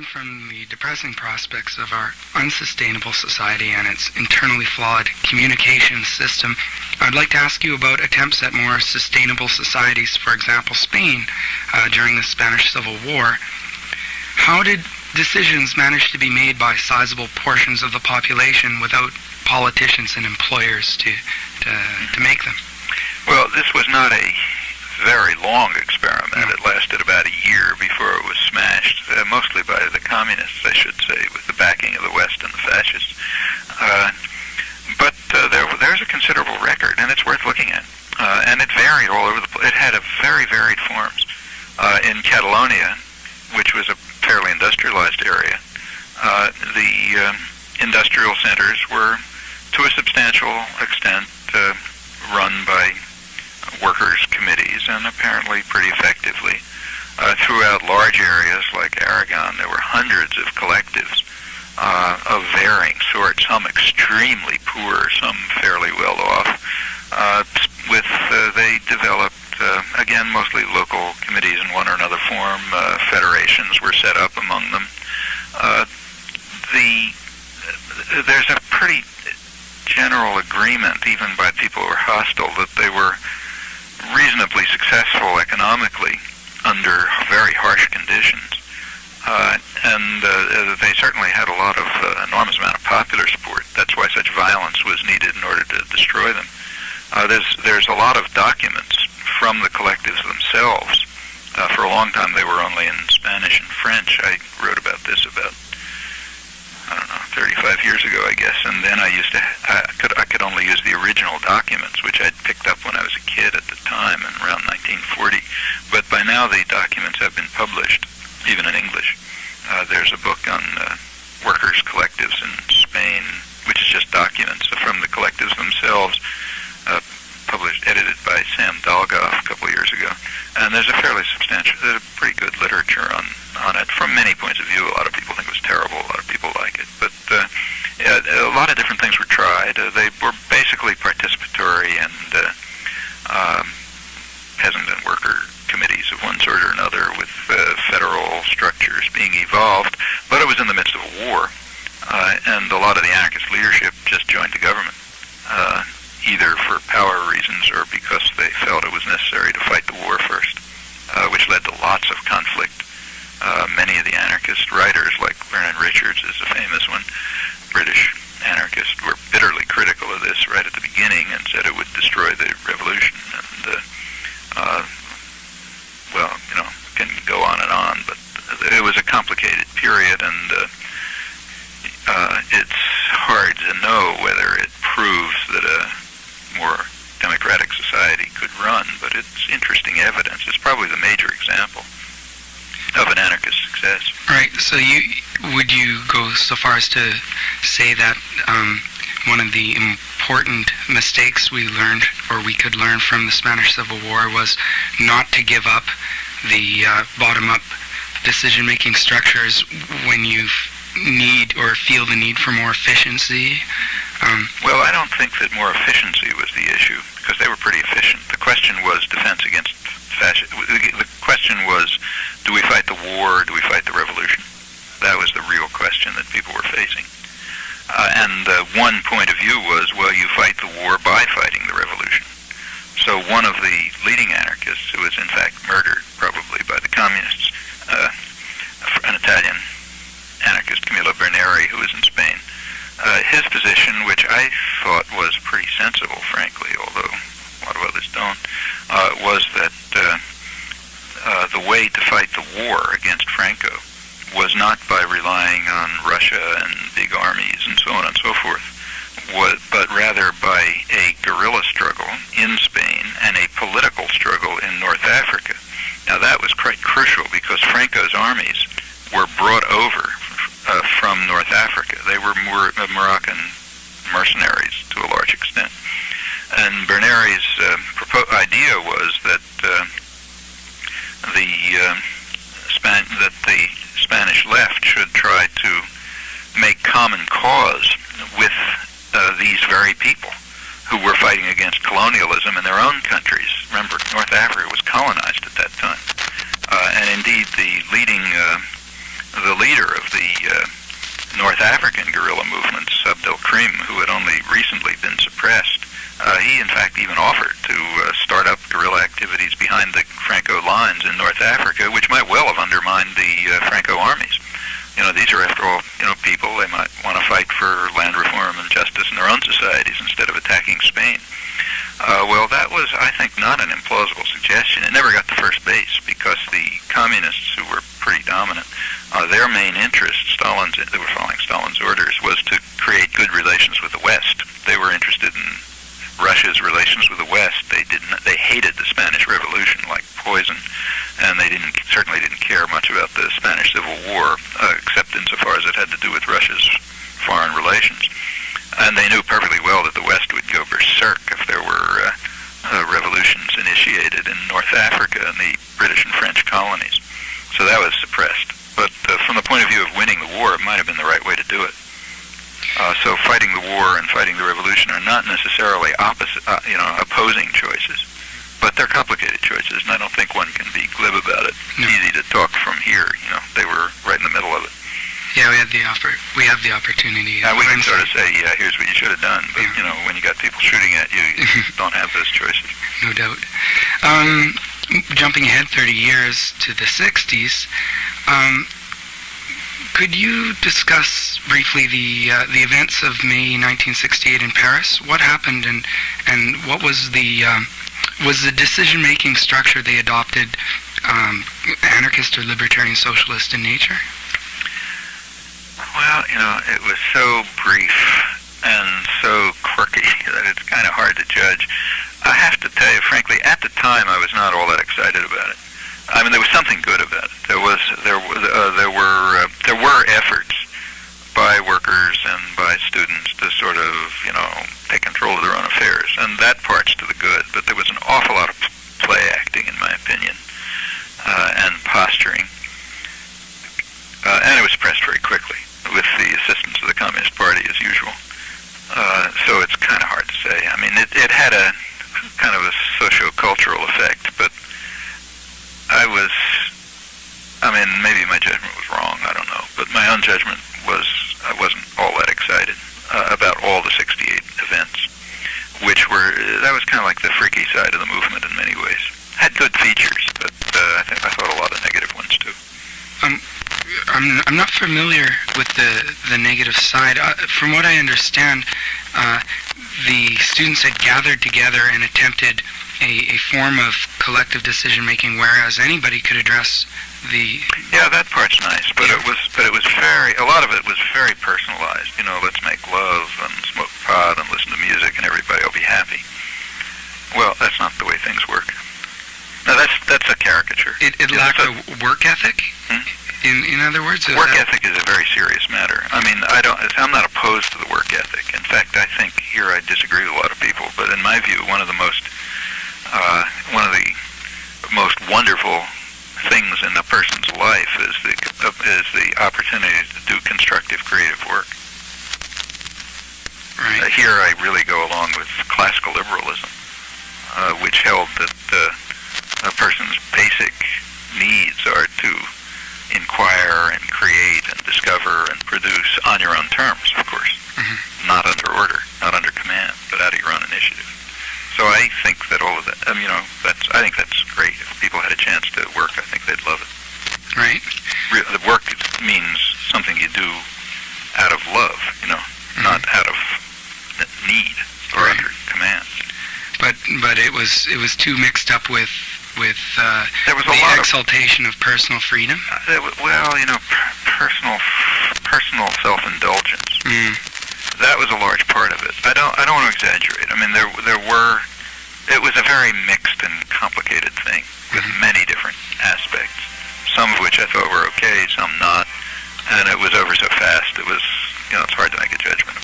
on from the depressing prospects of our unsustainable society and its internally flawed communication system, I'd like to ask you about attempts at more sustainable societies, for example, Spain, during the Spanish Civil War. How did decisions manage to be made by sizable portions of the population without politicians and employers to make them? Well, this was not a very long experiment. It lasted about a year before it was smashed, mostly by the communists, I should say, with the backing of the West and the fascists. But there's a considerable record, and it's worth looking at. And it varied all over the place. It had a very varied forms. In Catalonia, which was a fairly industrialized area, the industrial centers were, to a substantial extent, run by workers' committees, and apparently pretty effectively. Throughout large areas like Aragon, there were hundreds of collectives of varying sorts, some extremely poor, some fairly well off. They developed, again, mostly local committees in one or another form. Federations were set up among them. There's a pretty general agreement, even by people who were hostile, that they were reasonably successful economically under very harsh conditions. And they certainly had a lot of enormous amount of popular support. That's why such violence was needed in order to destroy them. There's a lot of documents from the collectives themselves. For a long time they were only in Spanish and French. I wrote about this about, 35 years ago, I guess, and then I could only use the original documents, which I'd picked up when I was a kid at the time, in around 1940. But by now the documents have been published, even in English. There's a book on workers' collectives in Spain, which is just documents from the collectives themselves, edited by Sam Dalgoff a couple of years ago. And there's a pretty good literature on it from many points of view. A lot of people think it was terrible, a lot of people like it. But a lot of different things were tried. They were basically participatory and peasant and worker committees of one sort or another, with federal structures being evolved. But it was in the midst of a war, and a lot of the anarchist leadership just joined the government, either for power reasons or because they felt it was necessary to fight the war first, which led to lots of conflict. Many of the anarchist writers, like Vernon Richards is a famous one, British anarchist, were bitterly critical of this right at the beginning and said it would destroy the revolution. And, can go on and on, but it was a complicated period, and it's hard to know whether it proves that a more democratic society could run, but it's interesting evidence. It's probably the major example of an anarchist success. Right. So would you go so far as to say that one of the important mistakes we learned, or we could learn from the Spanish Civil War, was not to give up the bottom-up decision-making structures when you need or feel the need for more efficiency? Well, I don't think that more efficiency was the issue, because they were pretty efficient. The question was defense against fascism. The question was, do we fight the war or do we fight the revolution? That was the real question that people were facing. And one point of view was, well, you fight the war by fighting the revolution. So one of the leading anarchists, who was in fact murdered probably by the communists, an Italian anarchist, Camillo Berneri, who was in Spain, his position, which I thought was pretty sensible, frankly, although a lot of others don't, was that the way to fight the war against Franco was not by relying on Russia and big armies and so on and so forth, but rather by a guerrilla struggle in Spain and a political struggle in North Africa. Now that was quite crucial, because Franco's armies were brought over from North Africa. They were Moroccan mercenaries to a large extent. And Berneri's idea was that the Spanish left should try to make common cause with these very people who were fighting against colonialism in their own countries. Remember, North Africa was colonized at that time. And indeed, the leader North African guerrilla movements, Abdel Krim, who had only recently been suppressed, he in fact even offered to start up guerrilla activities behind the Franco lines in North Africa, which might well have undermined the Franco armies. These are, after all, people. They might want to fight for land reform and justice in their own societies instead of attacking Spain. Well, that was, I think, not an implausible suggestion. It never got to first base because the communists, who were pretty dominant, their main interest, they were following Stalin's orders, was to create good relations with the West. They were interested in Russia's relations with the West. They hated the Spanish Revolution like poison, and they certainly didn't care much about the Spanish Civil War, except insofar as it had to do with Russia's foreign relations. And they knew perfectly well that the West would go berserk if there were revolutions initiated in North Africa and the British and French colonies. So that was suppressed. But from the point of view of winning the war, it might have been the right way to do it. So fighting the war and fighting the revolution are not necessarily opposing choices, but they're complicated choices, and I don't think one can be glib about it. It's easy to talk from here. They were right in the middle of it. Yeah, we have the opportunity. Now we can sort of say, yeah, here's what you should have done, but when you got people shooting at you, you don't have those choices. No doubt. Jumping ahead 30 years to the 60s, could you discuss briefly the events of May 1968 in Paris? What happened, and what was the decision-making structure they adopted, anarchist or libertarian socialist in nature? Well, it was so brief and so quirky that it's kind of hard to judge. I have to tell you, frankly, at the time I was not all that excited about it. I mean, there was something good about it. There were efforts by workers and by students to sort of, take control of their own affairs, and that part's to the good. But there was an awful lot of play acting, in my opinion, and posturing, and it was suppressed very quickly, with the assistance of the Communist Party, as usual. So it's kind of hard to say. I mean, it had a kind of a socio-cultural effect, but maybe my judgment was wrong, I don't know. But my own judgment was, I wasn't all that excited about all the 68 events, that was kind of like the freaky side of the movement in many ways. Had good features, but I thought a lot of negative ones too. I'm not familiar with the negative side. From what I understand, the students had gathered together and attempted a form of collective decision-making, whereas anybody could address the... Yeah, that part's nice, but it was a lot of it was very personalized. Let's make love and smoke pot and listen to music and everybody will be happy. Well, that's not the way things work. No, that's a caricature. It lacked a work ethic? In other words, work ethic is a very serious matter. I mean, I'm not opposed to the work ethic. In fact, I think here I disagree with a lot of people. But in my view, one of the most wonderful things in a person's life is the opportunity to do constructive, creative work. Right. Here, I really go along with classical liberalism, which held that a person's basic needs are to inquire and create and discover and produce on your own terms, of course, not under order, not under command, but out of your own initiative. So I think that all of that, I think that's great. If people had a chance to work, I think they'd love it. Right. The work means something you do out of love, not out of need or under command. But it was too mixed up with there was the exaltation of personal freedom. Personal self-indulgence. That was a large part of it. I don't want to exaggerate. I mean, it was a very mixed and complicated thing with many different aspects. Some of which I thought were okay, some not, and it was over so fast. It was, it's hard to make a judgment